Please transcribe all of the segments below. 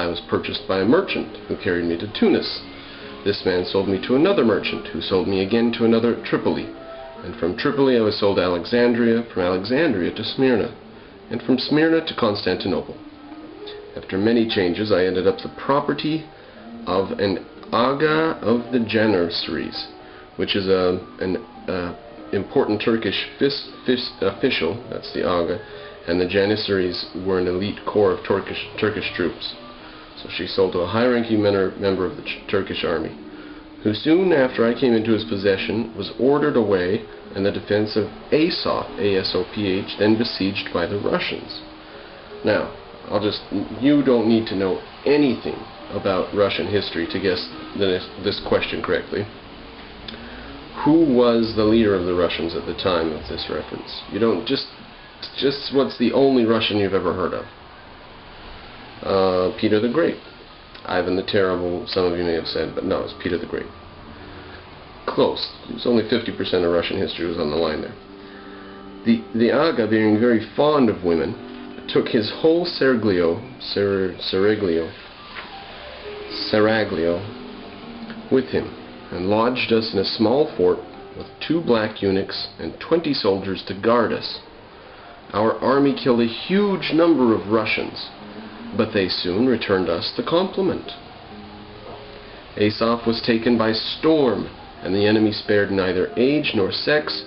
I was purchased by a merchant who carried me to Tunis. This man sold me to another merchant who sold me again to another at Tripoli. And from Tripoli I was sold to Alexandria, from Alexandria to Smyrna, and from Smyrna to Constantinople. After many changes I ended up the property of an Aga of the Janissaries, which is an important Turkish official, that's the Aga, and the Janissaries were an elite corps of Turkish troops. So she sold to a high-ranking member of the Turkish army, who soon after I came into his possession was ordered away in the defense of Asoph, A-S-O-P-H, then besieged by the Russians. Now, you don't need to know anything about Russian history to guess this question correctly. Who was the leader of the Russians at the time of this reference? You don't just what's the only Russian you've ever heard of? Peter the Great. Ivan the Terrible, some of you may have said, but no, it's Peter the Great. Close. It was only 50% of Russian history was on the line there. The Aga, being very fond of women, took his whole seraglio with him, and lodged us in a small fort with 2 black eunuchs and 20 soldiers to guard us. Our army killed a huge number of Russians, but they soon returned us the compliment. Asoph was taken by storm, and the enemy spared neither age nor sex,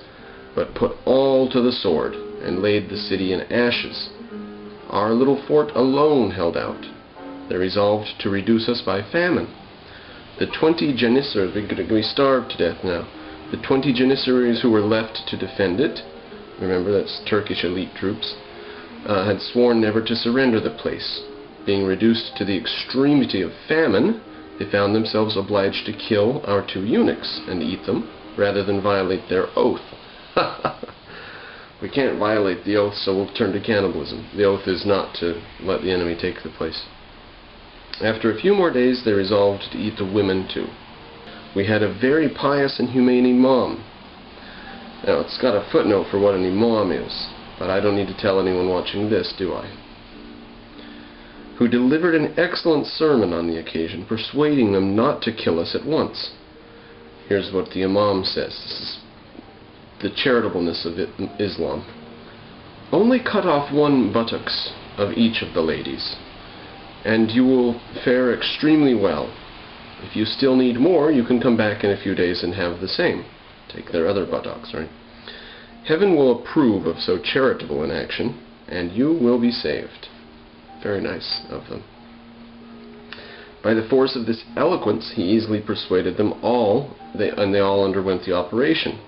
but put all to the sword, and laid the city in ashes. Our little fort alone held out. They resolved to reduce us by famine. The 20 Janissaries, we starved to death now, the 20 Janissaries who were left to defend it, remember that's Turkish elite troops, had sworn never to surrender the place. Being reduced to the extremity of famine, they found themselves obliged to kill our 2 eunuchs and eat them, rather than violate their oath. We can't violate the oath, so we'll turn to cannibalism. The oath is not to let the enemy take the place. After a few more days, they resolved to eat the women too. We had a very pious and humane imam. Now, it's got a footnote for what an imam is, but I don't need to tell anyone watching this, do I? Who delivered an excellent sermon on the occasion, persuading them not to kill us at once. Here's what the imam says. This is the charitableness of Islam. Only cut off 1 buttocks of each of the ladies, and you will fare extremely well. If you still need more, you can come back in a few days and have the same. Take their other buttocks, right? Heaven will approve of so charitable an action, and you will be saved. Very nice of them. By the force of this eloquence, he easily persuaded them all, and they all underwent the operation.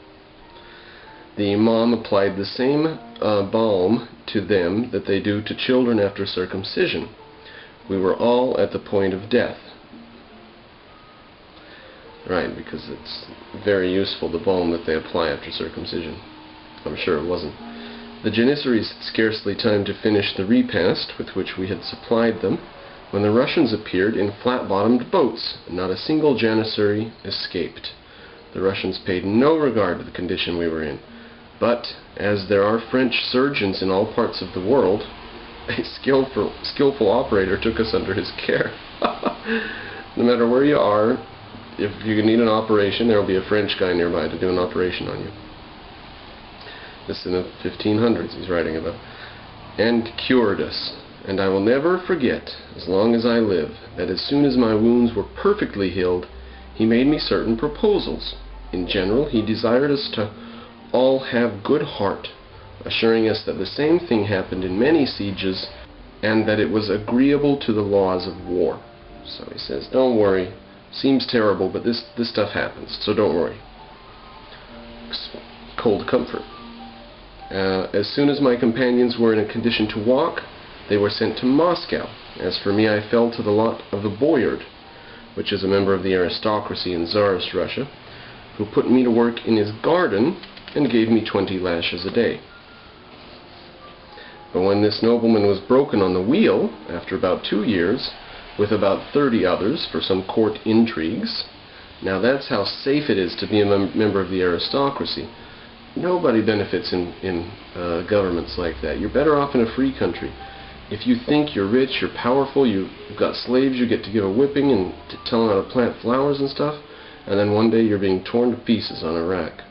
The imam applied the same balm to them that they do to children after circumcision. We were all at the point of death. Right, because it's very useful, the balm that they apply after circumcision. I'm sure it wasn't. The Janissaries had scarcely time to finish the repast with which we had supplied them, when the Russians appeared in flat-bottomed boats, and not a single Janissary escaped. The Russians paid no regard to the condition we were in, but, as there are French surgeons in all parts of the world, a skillful operator took us under his care. No matter where you are, if you need an operation, there will be a French guy nearby to do an operation on you. This is in the 1500s he's writing about. And cured us. And I will never forget, as long as I live, that as soon as my wounds were perfectly healed, he made me certain proposals. In general, he desired us to all have good heart, assuring us that the same thing happened in many sieges, and that it was agreeable to the laws of war. So he says, don't worry. Seems terrible, but this stuff happens, so don't worry. Cold comfort. As soon as my companions were in a condition to walk, they were sent to Moscow. As for me, I fell to the lot of the boyard, which is a member of the aristocracy in Tsarist Russia, who put me to work in his garden and gave me 20 lashes a day. But when this nobleman was broken on the wheel, after about 2 years, with about 30 others for some court intrigues, now that's how safe it is to be a member of the aristocracy. Nobody benefits in governments like that. You're better off in a free country. If you think you're rich, you're powerful, you've got slaves, you get to give a whipping and to tell them how to plant flowers and stuff, and then one day you're being torn to pieces on a rack.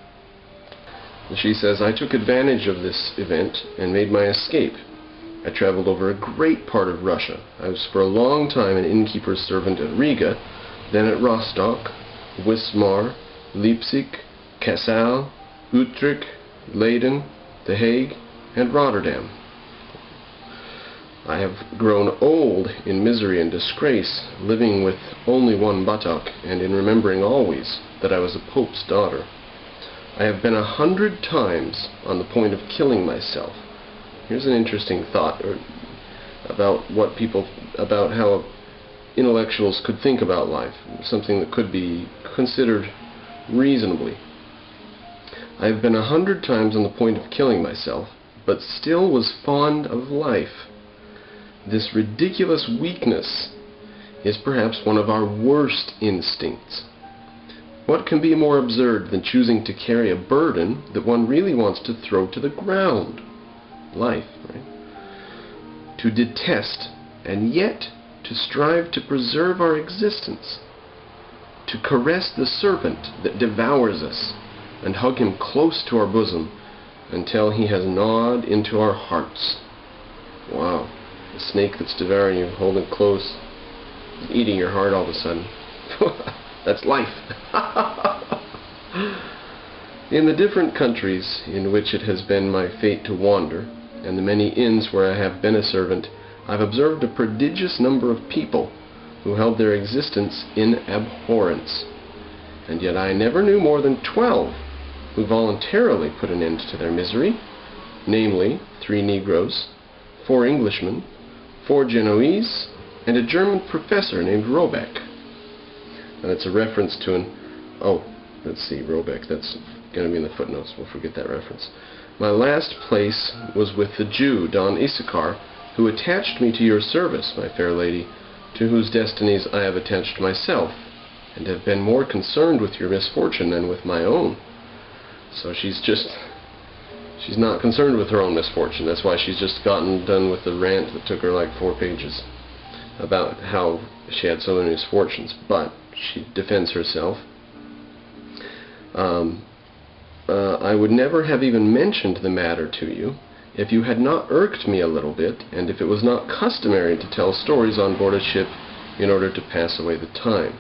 And she says, I took advantage of this event and made my escape. I traveled over a great part of Russia. I was for a long time an innkeeper's servant at Riga, then at Rostock, Wismar, Leipzig, Kassel, Utrecht, Leyden, The Hague, and Rotterdam. I have grown old in misery and disgrace, living with only one buttock, and in remembering always that I was a pope's daughter. I have been 100 times on the point of killing myself. Here's an interesting thought about how intellectuals could think about life, something that could be considered reasonably. I have been 100 times on the point of killing myself, but still was fond of life. This ridiculous weakness is perhaps one of our worst instincts. What can be more absurd than choosing to carry a burden that one really wants to throw to the ground? Life, right? To detest, and yet to strive to preserve our existence. To caress the serpent that devours us, and hug him close to our bosom until he has gnawed into our hearts. Wow. The snake that's devouring you, holding close, eating your heart all of a sudden. That's life. In the different countries in which it has been my fate to wander, and the many inns where I have been a servant, I've observed a prodigious number of people who held their existence in abhorrence, and yet I never knew more than 12 who voluntarily put an end to their misery, namely 3 Negroes, 4 Englishmen, 4 Genoese, and a German professor named Robeck. And it's a reference to Robeck, that's going to be in the footnotes, we'll forget that reference. My last place was with the Jew, Don Issachar, who attached me to your service, my fair lady, to whose destinies I have attached myself, and have been more concerned with your misfortune than with my own. So she's not concerned with her own misfortune. That's why she's just gotten done with the rant that took her like 4 pages about how she had so many misfortunes. But she defends herself. I would never have even mentioned the matter to you if you had not irked me a little bit, and if it was not customary to tell stories on board a ship in order to pass away the time.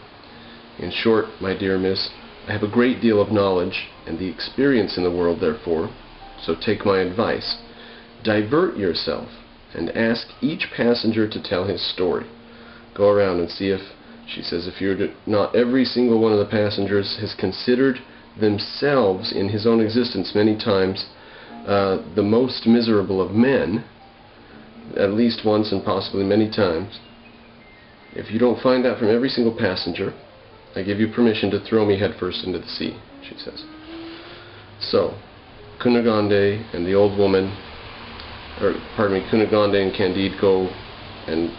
In short, my dear miss, I have a great deal of knowledge and the experience in the world, therefore, so take my advice. Divert yourself and ask each passenger to tell his story. Go around and see if, she says, not every single one of the passengers has considered themselves in his own existence many times the most miserable of men, at least once and possibly many times. If you don't find out from every single passenger, I give you permission to throw me headfirst into the sea, she says. So, Cunegonde and the old woman, Cunegonde and Candide go and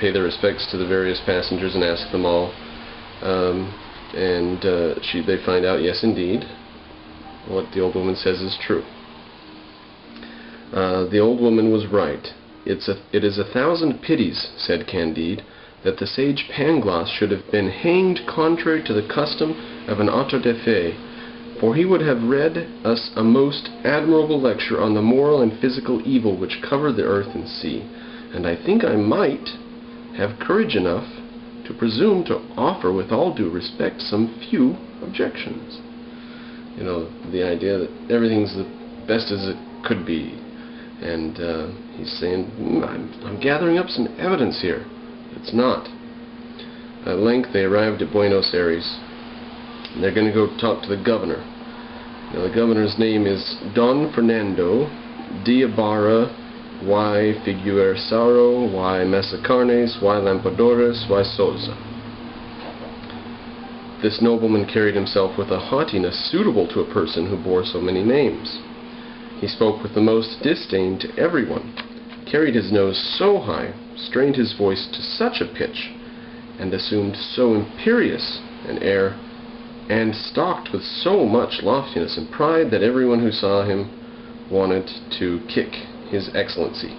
pay their respects to the various passengers and ask them all. They find out, yes, indeed, what the old woman says is true. The old woman was right. It is 1,000 pities, said Candide, that the sage Pangloss should have been hanged contrary to the custom of an auto de fe, for he would have read us a most admirable lecture on the moral and physical evil which cover the earth and sea, and I think I might have courage enough to presume to offer with all due respect some few objections. You know, the idea that everything's the best as it could be, and he's saying, I'm gathering up some evidence here. It's not. At length they arrived at Buenos Aires, and they're going to go talk to the governor. Now, the governor's name is Don Fernando de Ibarra y Figueresaro y Masacarnes y Lampadores y Souza. This nobleman carried himself with a haughtiness suitable to a person who bore so many names. He spoke with the most disdain to everyone, carried his nose so high, strained his voice to such a pitch, and assumed so imperious an air, and stalked with so much loftiness and pride that everyone who saw him wanted to kick his excellency.